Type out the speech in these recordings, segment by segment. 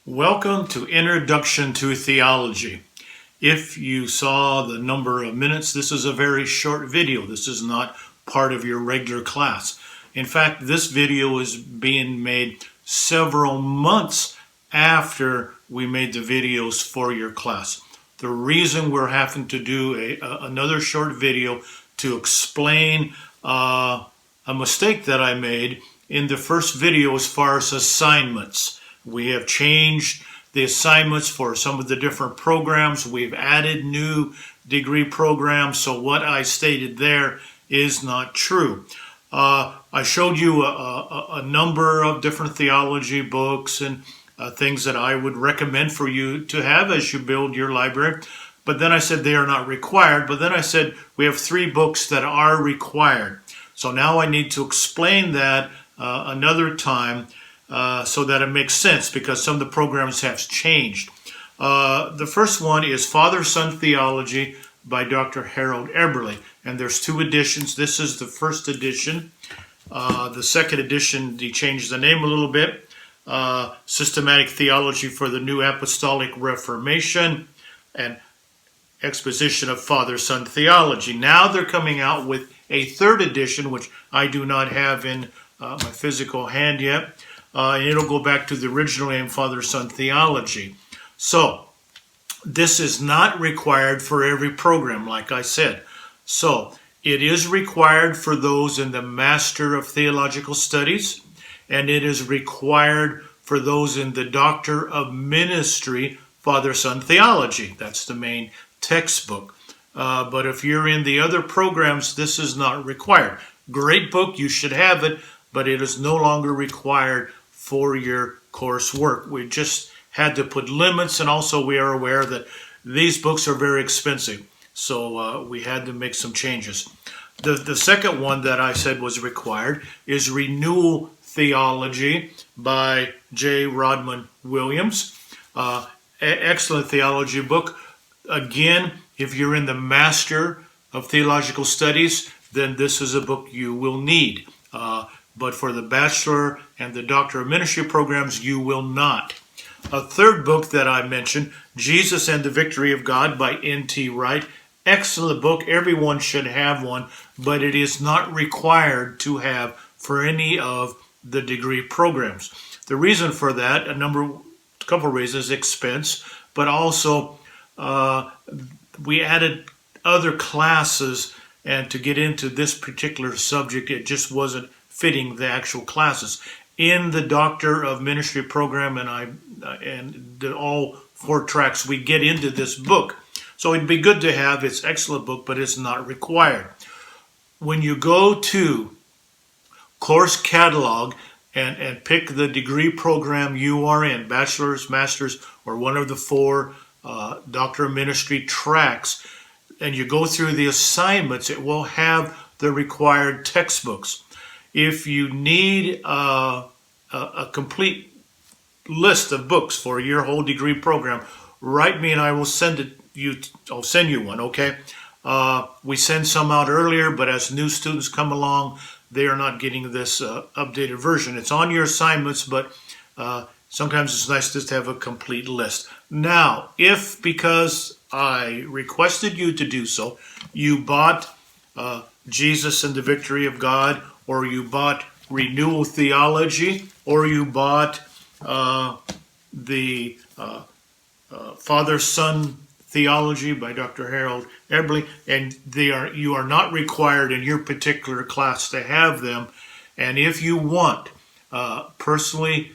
Welcome to Introduction to Theology. If you saw the number of minutes, this is a very short video. This is not part of your regular class. In fact, this video is being made several months after we made the videos for your class. The reason we're having to do another short video to explain a mistake that I made in the first video as far as assignments. We have changed the assignments for some of the different programs. We've added new degree programs, so what I stated there is not true. I showed you a number of different theology books and things that I would recommend for you to have as you build your library. But then I said they are not required. But then I said we have 3 books that are required. So now I need to explain that another time so that it makes sense, because some of the programs have changed. The first one is Father-Son Theology by Dr. Harold Eberle. And there's 2 editions. This is the first edition. The second edition, he changed the name a little bit. Systematic Theology for the New Apostolic Reformation and Exposition of Father-Son Theology. Now they're coming out with a 3rd edition, which I do not have in my physical hand yet. And it'll go back to the original name, Father-Son Theology. So this is not required for every program, like I said. So it is required for those in the Master of Theological Studies, and it is required for those in the Doctor of Ministry, Father-Son Theology. That's the main textbook. But if you're in the other programs, this is not required. Great book, you should have it, but it is no longer required for your coursework. We just had to put limits, and also we are aware that these books are very expensive. So we had to make some changes. The second one that I said was required is Renewal Theology by J. Rodman Williams. Excellent theology book. Again, if you're in the Master of Theological Studies, then this is a book you will need. But for the Bachelor and the Doctor of Ministry programs, you will not. A 3rd book that I mentioned, Jesus and the Victory of God by N.T. Wright. Excellent book. Everyone should have one, but it is not required to have for any of the degree programs. The reason for that, a couple reasons, expense, but also we added other classes, and to get into this particular subject, it just wasn't fitting the actual classes. In the Doctor of Ministry program, and all 4 tracks, we get into this book. So it'd be good to have. It's an excellent book, but it's not required. When you go to course catalog and pick the degree program you are in, bachelor's, master's, or one of the 4 Doctor of Ministry tracks, and you go through the assignments, it will have the required textbooks. If you need a complete list of books for your whole degree program, write me and I will I'll send you one, okay? We send some out earlier, but as new students come along, they are not getting this updated version. It's on your assignments, but sometimes it's nice just to have a complete list. Now, if because I requested you to do so, you bought Jesus and the Victory of God, or you bought Renewal Theology, or you bought the Father-Son Theology by Dr. Harold Eberle, and you are not required in your particular class to have them. And if you want, personally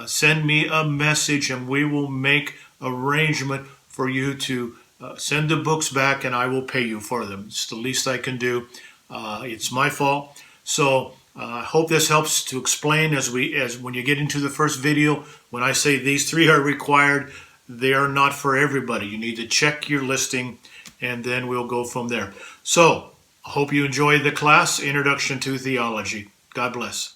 send me a message, and we will make arrangement for you to send the books back, and I will pay you for them. It's the least I can do. It's my fault. So I hope this helps to explain as when you get into the first video, when I say these 3 are required, they are not for everybody. You need to check your listing, and then we'll go from there. So I hope you enjoyed the class, Introduction to Theology. God bless.